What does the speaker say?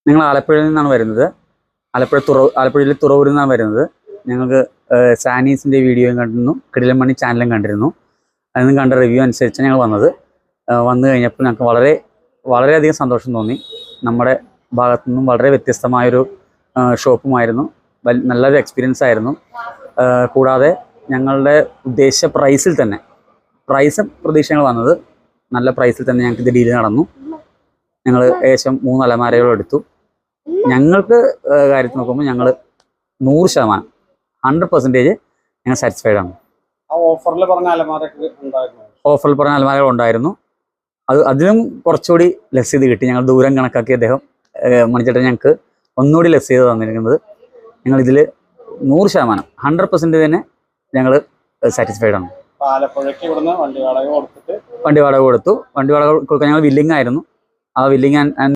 ഞങ്ങൾ ആലപ്പുഴയിൽ നിന്നാണ് വരുന്നത്. ആലപ്പുഴയിലെ തുറവൂരിൽ നിന്നാണ് വരുന്നത്. ഞങ്ങൾക്ക് സാനീസിൻ്റെ വീഡിയോയും കണ്ടിരുന്നു, കിടിലമണി ചാനലും കണ്ടിരുന്നു. അതിൽ നിന്ന് കണ്ട റിവ്യൂ അനുസരിച്ച് ഞങ്ങൾ വന്നത്. വന്നു കഴിഞ്ഞപ്പോൾ ഞങ്ങൾക്ക് വളരെയധികം സന്തോഷം തോന്നി. നമ്മുടെ ഭാഗത്തു നിന്നും വളരെ വ്യത്യസ്തമായൊരു ഷോപ്പുമായിരുന്നു. നല്ലൊരു എക്സ്പീരിയൻസ് ആയിരുന്നു. കൂടാതെ ഞങ്ങളുടെ ഉദ്ദേശിച്ച പ്രൈസും പ്രതീക്ഷകൾ വന്നത് നല്ല പ്രൈസിൽ തന്നെ ഞങ്ങൾക്ക് ഇത് ഡീൽ നടന്നു. ഞങ്ങൾ ഏകദേശം 3 അലമാരകൾ എടുത്തു. ഞങ്ങൾക്ക് കാര്യത്തിൽ നോക്കുമ്പോൾ ഞങ്ങൾ 100% 100% ഞങ്ങൾ സാറ്റിസ്ഫൈഡ് ആണ്. ഓഫറിൽ പറഞ്ഞ അലമാരകൾ ഉണ്ടായിരുന്നു. അതിലും കുറച്ചുകൂടി ലെസ് ചെയ്ത് കിട്ടി. ഞങ്ങൾ ദൂരം കണക്കാക്കി അദ്ദേഹം മണിച്ചേട്ടൻ ഞങ്ങൾക്ക് ഒന്നുകൂടി ലെസ് ചെയ്ത് തന്നിരിക്കുന്നത്. ഞങ്ങളിതിൽ 100% 100% തന്നെ ഞങ്ങൾ സാറ്റിസ്ഫൈഡ് ആണ്. വണ്ടി വാടക കൊടുത്തു. വണ്ടി വാടക കൊടുക്കാൻ ഞങ്ങൾ വില്ലിംഗ് ആയിരുന്നു. ആ വില്ലിംഗ്